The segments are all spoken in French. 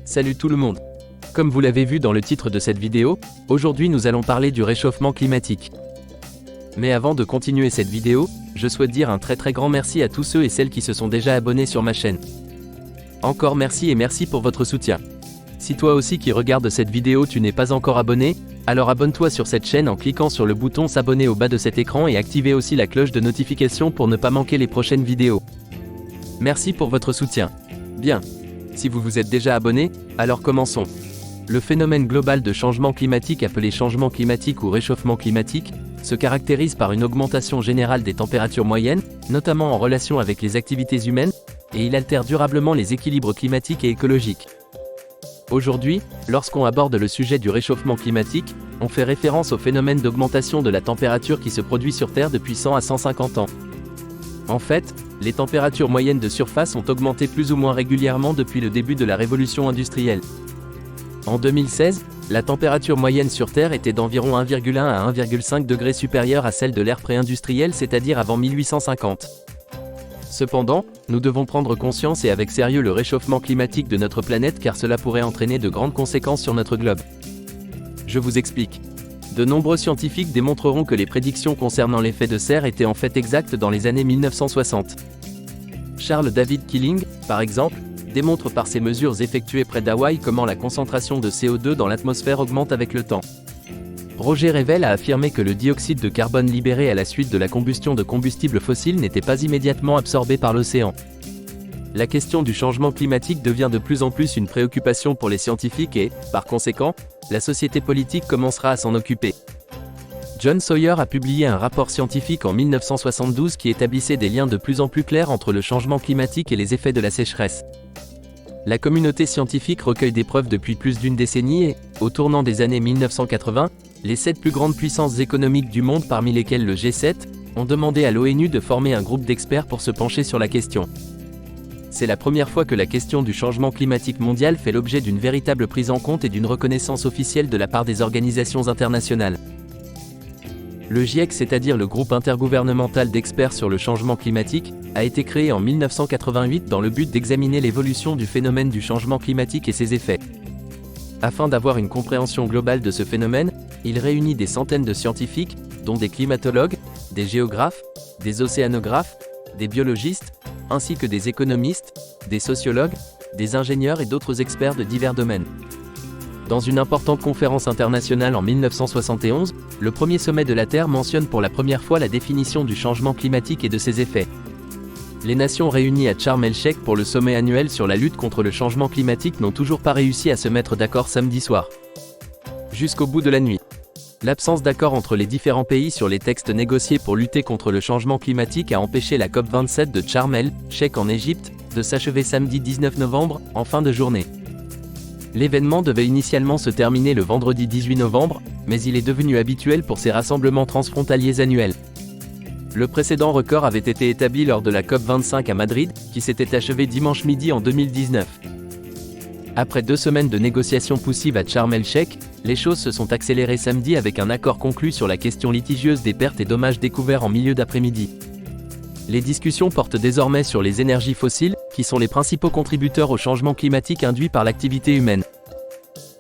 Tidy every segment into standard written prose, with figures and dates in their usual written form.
Salut tout le monde. Comme vous l'avez vu dans le titre de cette vidéo, aujourd'hui nous allons parler du réchauffement climatique. Mais avant de continuer cette vidéo, je souhaite dire un très grand merci à tous ceux et celles qui se sont déjà abonnés sur ma chaîne. Encore merci et merci pour votre soutien. Si toi aussi qui regardes cette vidéo tu n'es pas encore abonné, alors abonne-toi sur cette chaîne en cliquant sur le bouton s'abonner au bas de cet écran et activez aussi la cloche de notification pour ne pas manquer les prochaines vidéos. Merci pour votre soutien. Bien. Si vous vous êtes déjà abonné, alors commençons. Le phénomène global de changement climatique appelé changement climatique ou réchauffement climatique, se caractérise par une augmentation générale des températures moyennes, notamment en relation avec les activités humaines, et il altère durablement les équilibres climatiques et écologiques. Aujourd'hui, lorsqu'on aborde le sujet du réchauffement climatique, on fait référence au phénomène d'augmentation de la température qui se produit sur Terre depuis 100 à 150 ans. En fait, les températures moyennes de surface ont augmenté plus ou moins régulièrement depuis le début de la révolution industrielle. En 2016, la température moyenne sur Terre était d'environ 1,1 à 1,5 degrés supérieure à celle de l'ère pré-industrielle, c'est-à-dire avant 1850. Cependant, nous devons prendre conscience et avec sérieux le réchauffement climatique de notre planète car cela pourrait entraîner de grandes conséquences sur notre globe. Je vous explique. De nombreux scientifiques démontreront que les prédictions concernant l'effet de serre étaient en fait exactes dans les années 1960. Charles David Keeling, par exemple, démontre par ses mesures effectuées près d'Hawaï comment la concentration de CO2 dans l'atmosphère augmente avec le temps. Roger Revel a affirmé que le dioxyde de carbone libéré à la suite de la combustion de combustibles fossiles n'était pas immédiatement absorbé par l'océan. La question du changement climatique devient de plus en plus une préoccupation pour les scientifiques et, par conséquent, la société politique commencera à s'en occuper. John Sawyer a publié un rapport scientifique en 1972 qui établissait des liens de plus en plus clairs entre le changement climatique et les effets de la sécheresse. La communauté scientifique recueille des preuves depuis plus d'une décennie et, au tournant des années 1980, les 7 plus grandes puissances économiques du monde, parmi lesquelles le G7, ont demandé à l'ONU de former un groupe d'experts pour se pencher sur la question. C'est la première fois que la question du changement climatique mondial fait l'objet d'une véritable prise en compte et d'une reconnaissance officielle de la part des organisations internationales. Le GIEC, c'est-à-dire le groupe intergouvernemental d'experts sur le changement climatique, a été créé en 1988 dans le but d'examiner l'évolution du phénomène du changement climatique et ses effets. Afin d'avoir une compréhension globale de ce phénomène, il réunit des centaines de scientifiques, dont des climatologues, des géographes, des océanographes, des biologistes, ainsi que des économistes, des sociologues, des ingénieurs et d'autres experts de divers domaines. Dans une importante conférence internationale en 1971, le premier sommet de la Terre mentionne pour la première fois la définition du changement climatique et de ses effets. Les nations réunies à Sharm el-Sheikh pour le sommet annuel sur la lutte contre le changement climatique n'ont toujours pas réussi à se mettre d'accord samedi soir. Jusqu'au bout de la nuit. L'absence d'accord entre les différents pays sur les textes négociés pour lutter contre le changement climatique a empêché la COP27 de Sharm el-Sheikh en Égypte de s'achever samedi 19 novembre, en fin de journée. L'événement devait initialement se terminer le vendredi 18 novembre, mais il est devenu habituel pour ces rassemblements transfrontaliers annuels. Le précédent record avait été établi lors de la COP25 à Madrid, qui s'était achevée dimanche midi en 2019. Après 2 semaines de négociations poussives à Sharm el-Sheikh, les choses se sont accélérées samedi avec un accord conclu sur la question litigieuse des pertes et dommages découverts en milieu d'après-midi. Les discussions portent désormais sur les énergies fossiles, qui sont les principaux contributeurs au changement climatique induit par l'activité humaine.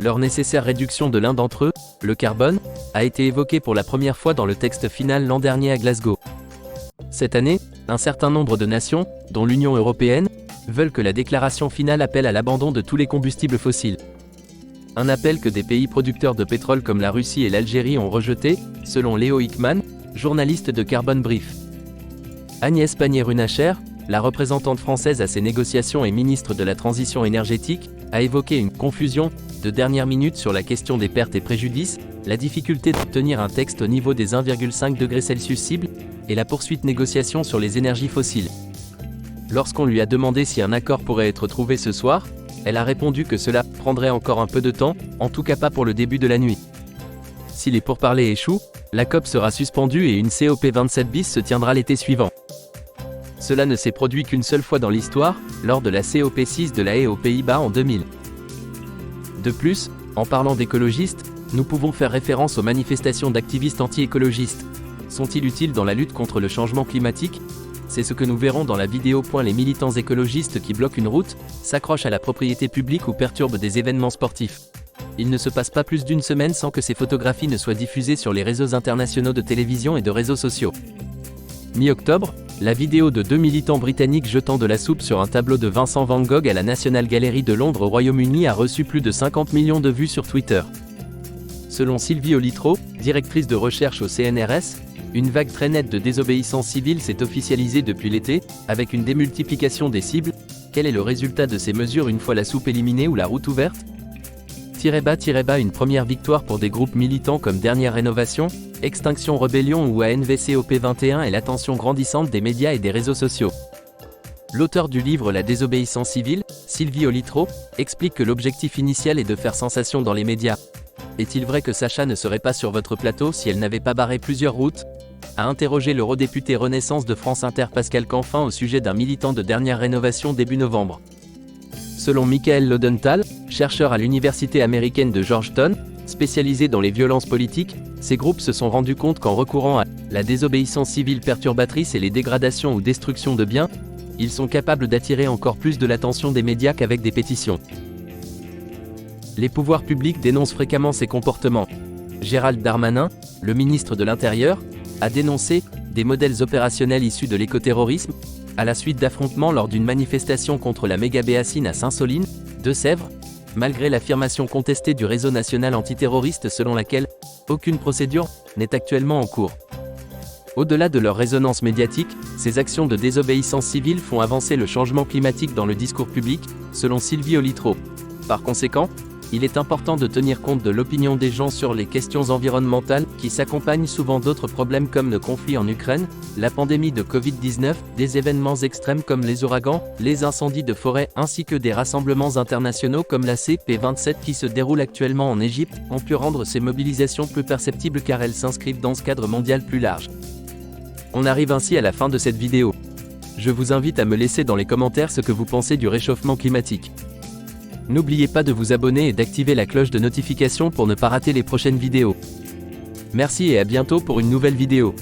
Leur nécessaire réduction de l'un d'entre eux, le carbone, a été évoquée pour la première fois dans le texte final l'an dernier à Glasgow. Cette année, un certain nombre de nations, dont l'Union européenne, veulent que la déclaration finale appelle à l'abandon de tous les combustibles fossiles. Un appel que des pays producteurs de pétrole comme la Russie et l'Algérie ont rejeté, selon Léo Hickman, journaliste de Carbon Brief. Agnès Pannier-Runacher, la représentante française à ces négociations et ministre de la Transition énergétique, a évoqué une « confusion » de dernière minute sur la question des pertes et préjudices, la difficulté d'obtenir un texte au niveau des 1,5 degrés Celsius cible, et la poursuite négociation sur les énergies fossiles. Lorsqu'on lui a demandé si un accord pourrait être trouvé ce soir, elle a répondu que cela prendrait encore un peu de temps, en tout cas pas pour le début de la nuit. Si les pourparlers échouent, la COP sera suspendue et une COP27 bis se tiendra l'été suivant. Cela ne s'est produit qu'une seule fois dans l'histoire, lors de la COP6 de La Haye aux Pays-Bas en 2000. De plus, en parlant d'écologistes, nous pouvons faire référence aux manifestations d'activistes anti-écologistes. Sont-ils utiles dans la lutte contre le changement climatique ? C'est ce que nous verrons dans la vidéo. Les militants écologistes qui bloquent une route, s'accrochent à la propriété publique ou perturbent des événements sportifs. Il ne se passe pas plus d'une semaine sans que ces photographies ne soient diffusées sur les réseaux internationaux de télévision et de réseaux sociaux. Mi-octobre, la vidéo de 2 militants britanniques jetant de la soupe sur un tableau de Vincent van Gogh à la National Gallery de Londres au Royaume-Uni a reçu plus de 50 millions de vues sur Twitter. Selon Sylvie Olitro, directrice de recherche au CNRS, une vague très nette de désobéissance civile s'est officialisée depuis l'été, avec une démultiplication des cibles. Quel est le résultat de ces mesures une fois la soupe éliminée ou la route ouverte ? Une première victoire pour des groupes militants comme Dernière Rénovation, Extinction Rebellion ou ANVCOP21 et l'attention grandissante des médias et des réseaux sociaux. L'auteur du livre La désobéissance civile, Sylvie Olitro, explique que l'objectif initial est de faire sensation dans les médias. Est-il vrai que Sacha ne serait pas sur votre plateau si elle n'avait pas barré plusieurs routes ? A interrogé l'eurodéputé Renaissance de France Inter Pascal Canfin au sujet d'un militant de Dernière Rénovation début novembre. Selon Michael Lodenthal, chercheur à l'université américaine de Georgetown, spécialisé dans les violences politiques, ces groupes se sont rendus compte qu'en recourant à la désobéissance civile perturbatrice et les dégradations ou destructions de biens, ils sont capables d'attirer encore plus de l'attention des médias qu'avec des pétitions. Les pouvoirs publics dénoncent fréquemment ces comportements. Gérald Darmanin, le ministre de l'Intérieur, a dénoncé des modèles opérationnels issus de l'écoterrorisme, à la suite d'affrontements lors d'une manifestation contre la méga-béacine à Saint-Soline, Deux-Sèvres, malgré l'affirmation contestée du réseau national antiterroriste selon laquelle aucune procédure n'est actuellement en cours. Au-delà de leur résonance médiatique, ces actions de désobéissance civile font avancer le changement climatique dans le discours public, selon Sylvie Olitro. Par conséquent, il est important de tenir compte de l'opinion des gens sur les questions environnementales, qui s'accompagnent souvent d'autres problèmes comme le conflit en Ukraine, la pandémie de Covid-19, des événements extrêmes comme les ouragans, les incendies de forêt ainsi que des rassemblements internationaux comme la CP27 qui se déroule actuellement en Égypte, ont pu rendre ces mobilisations plus perceptibles car elles s'inscrivent dans ce cadre mondial plus large. On arrive ainsi à la fin de cette vidéo. Je vous invite à me laisser dans les commentaires ce que vous pensez du réchauffement climatique. N'oubliez pas de vous abonner et d'activer la cloche de notification pour ne pas rater les prochaines vidéos. Merci et à bientôt pour une nouvelle vidéo.